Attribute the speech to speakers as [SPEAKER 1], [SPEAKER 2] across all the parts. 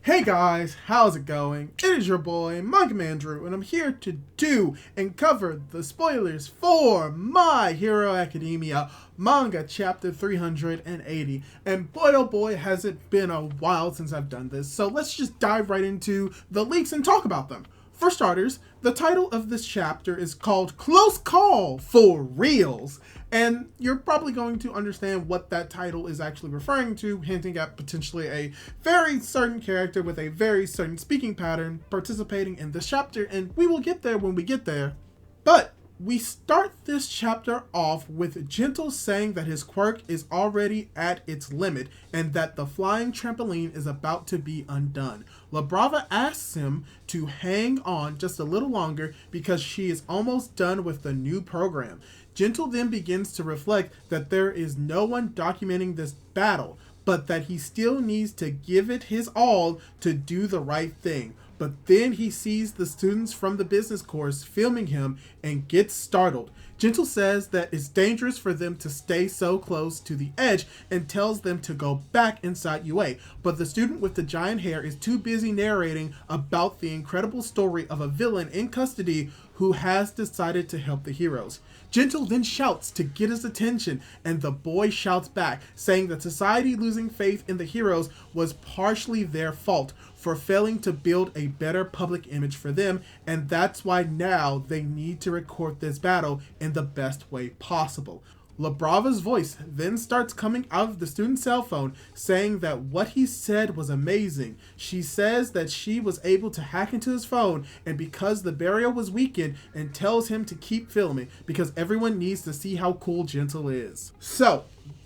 [SPEAKER 1] Hey guys, how's it going? It is your boy, Manga Andrew, and I'm here to do and cover the spoilers for My Hero Academia Manga Chapter 380. And boy oh boy, has it been a while since I've done this, so let's just dive right into the leaks and talk about them. For starters, the title of this chapter is called Close Call for Reals, and you're probably going to understand what that title is actually referring to, hinting at potentially a very certain character with a very certain speaking pattern participating in this chapter, and we will get there when we get there. But we start this chapter off with Gentle saying that his quirk is already at its limit and that the flying trampoline is about to be undone. Labrava asks him to hang on just a little longer because she is almost done with the new program. Gentle then begins to reflect that there is no one documenting this battle, but that he still needs to give it his all to do the right thing. But then he sees the students from the business course filming him and gets startled. Gentle says that it's dangerous for them to stay so close to the edge and tells them to go back inside UA. But the student with the giant hair is too busy narrating about the incredible story of a villain in custody who has decided to help the heroes. Gentle then shouts to get his attention, and the boy shouts back, saying that society losing faith in the heroes was partially their fault for failing to build a better public image for them, and that's why now they need to record this battle in the best way possible. Labrava's voice then starts coming out of the student's cell phone saying that what he said was amazing. She says that she was able to hack into his phone and because the barrier was weakened, and tells him to keep filming because everyone needs to see how cool Gentle is. So,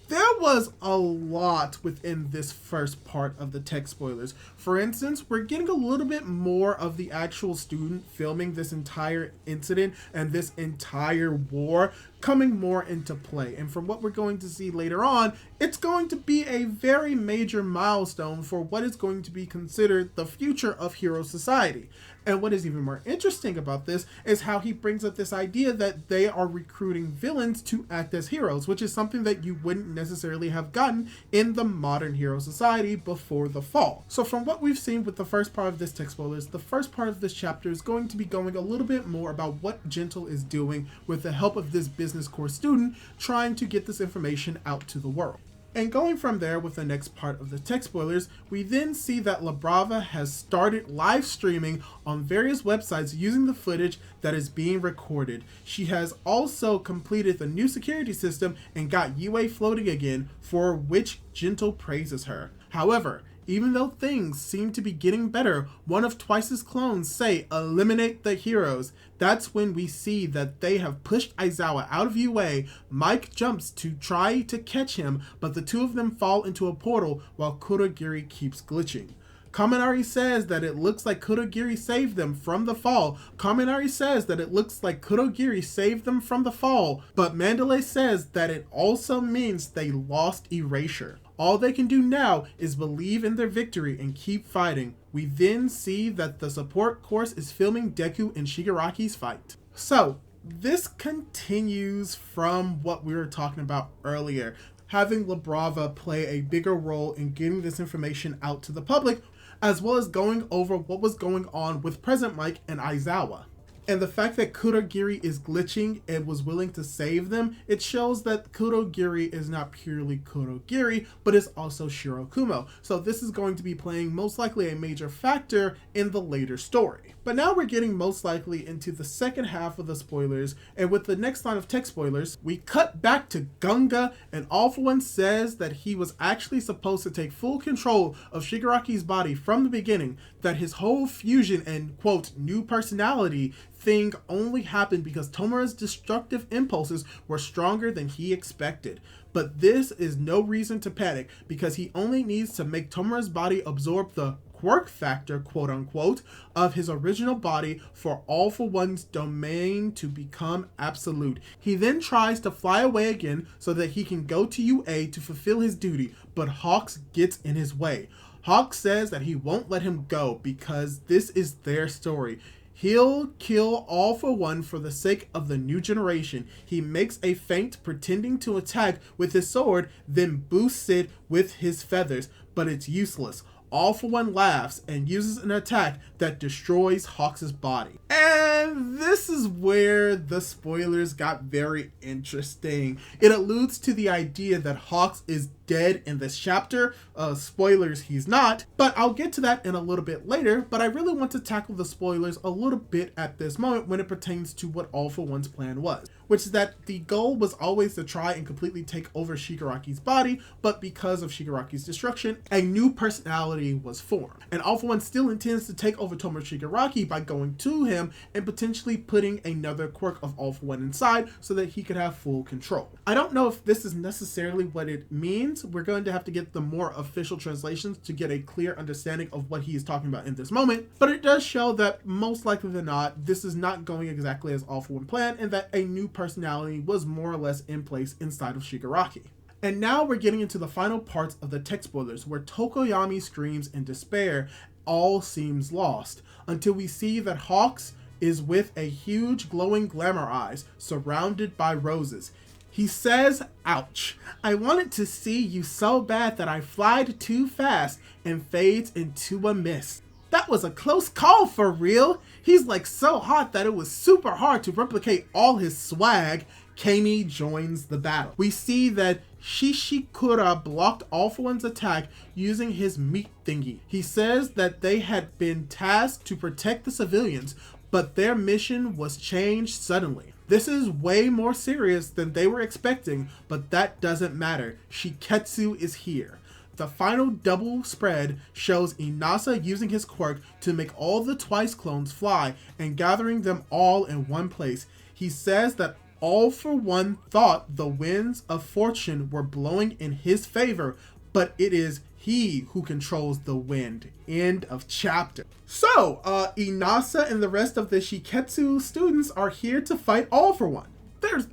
[SPEAKER 1] there was a lot within this first part of the tech spoilers. For instance, we're getting a little bit more of the actual student filming this entire incident and this entire war coming more into play. And from what we're going to see later on, it's going to be a very major milestone for what is going to be considered the future of Hero Society. And what is even more interesting about this is how he brings up this idea that they are recruiting villains to act as heroes, which is something that you wouldn't necessarily have gotten in the modern Hero Society before the fall. So from what we've seen with the first part of this text spoilers, the first part of this chapter is going to be going a little bit more about what Gentle is doing with the help of this business course student trying to get this information out to the world. And going from there with the next part of the tech spoilers, we then see that Labrava has started live streaming on various websites using the footage that is being recorded. She has also completed the new security system and got UA floating again, for which Gentle praises her. However, even though things seem to be getting better, one of Twice's clones say, "Eliminate the heroes." That's when we see that they have pushed Aizawa out of UA. Mike jumps to try to catch him, but the two of them fall into a portal while Kurogiri keeps glitching. Kaminari says that it looks like Kurogiri saved them from the fall. Kaminari says that it looks like Kurogiri saved them from the fall, but Mandalay says that it also means they lost Erasure. All they can do now is believe in their victory and keep fighting. We then see that the support course is filming Deku and Shigaraki's fight. So, this continues from what we were talking about earlier, having Labrava play a bigger role in getting this information out to the public, as well as going over what was going on with Present Mike and Aizawa. And the fact that Kurogiri is glitching and was willing to save them, it shows that Kurogiri is not purely Kurogiri, but is also Shirokumo. So this is going to be playing most likely a major factor in the later story. But now we're getting most likely into the second half of the spoilers, and with the next line of tech spoilers, we cut back to Gunga, and All For One says that he was actually supposed to take full control of Shigaraki's body from the beginning, that his whole fusion and, quote, new personality thing only happened because Tomura's destructive impulses were stronger than he expected. But this is no reason to panic, because he only needs to make Tomura's body absorb the quirk factor, quote unquote, of his original body for All For One's domain to become absolute. He then tries to fly away again so that he can go to UA to fulfill his duty, but Hawks gets in his way. Hawks says that he won't let him go because this is their story. He'll kill All For One for the sake of the new generation. He makes a feint pretending to attack with his sword, then boosts it with his feathers, but it's useless. All For One laughs and uses an attack that destroys Hawks' body. And this is where the spoilers got very interesting. It alludes to the idea that Hawks is dead in this chapter. Spoilers, he's not, but I'll get to that in a little bit later. But I really want to tackle the spoilers a little bit at this moment when it pertains to what All For One's plan was, which is that the goal was always to try and completely take over Shigaraki's body, but because of Shigaraki's destruction, a new personality was formed. And All For One still intends to take over Tomo Shigaraki by going to him and potentially putting another quirk of All For One inside so that he could have full control. I don't know if this is necessarily what it means. We're going to have to get the more official translations to get a clear understanding of what he is talking about in this moment, but it does show that most likely than not, this is not going exactly as All For One planned, and that a new personality was more or less in place inside of Shigaraki. And now we're getting into the final parts of the tech spoilers, where Tokoyami screams in despair. All seems lost until we see that Hawks is with a huge glowing glamour eyes surrounded by roses. He says, "Ouch, I wanted to see you so bad that I flied too fast," and fades into a mist. That was a close call for real. He's like so hot that it was super hard to replicate all his swag. Kami joins the battle. We see that Shishikura blocked All For One's attack using his meat thingy. He says that they had been tasked to protect the civilians, but their mission was changed suddenly. This is way more serious than they were expecting, but that doesn't matter. Shiketsu is here. The final double spread shows Inasa using his quirk to make all the Twice clones fly and gathering them all in one place. He says that All For One thought the winds of fortune were blowing in his favor, but it is he who controls the wind. End of chapter. So, Inasa and the rest of the Shiketsu students are here to fight All For One.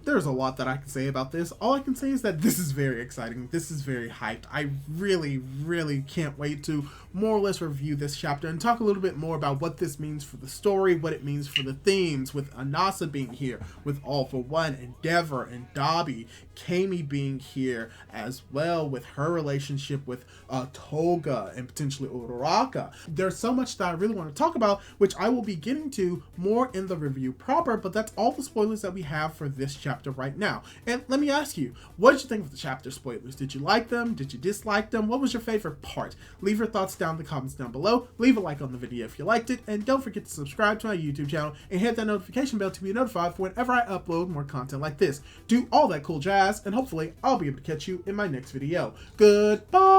[SPEAKER 1] There's a lot that I can say about this. All I can say is that this is very exciting. This is very hyped. I really can't wait to more or less review this chapter and talk a little bit more about what this means for the story, what it means for the themes, with Inasa being here, with All For One, Endeavor, and Dabi, Kami being here as well, with her relationship with Toga and potentially Uraraka. There's so much that I really want to talk about, which I will be getting to more in the review proper, but that's all the spoilers that we have for this chapter right now. And let me ask you, what did you think of the chapter spoilers? Did you like them? Did you dislike them? What was your favorite part? Leave your thoughts down in the comments down below. Leave a like on the video if you liked it, and don't forget to subscribe to my YouTube channel and hit that notification bell to be notified for whenever I upload more content like this. Do all that cool jazz, and hopefully I'll be able to catch you in my next video. Goodbye!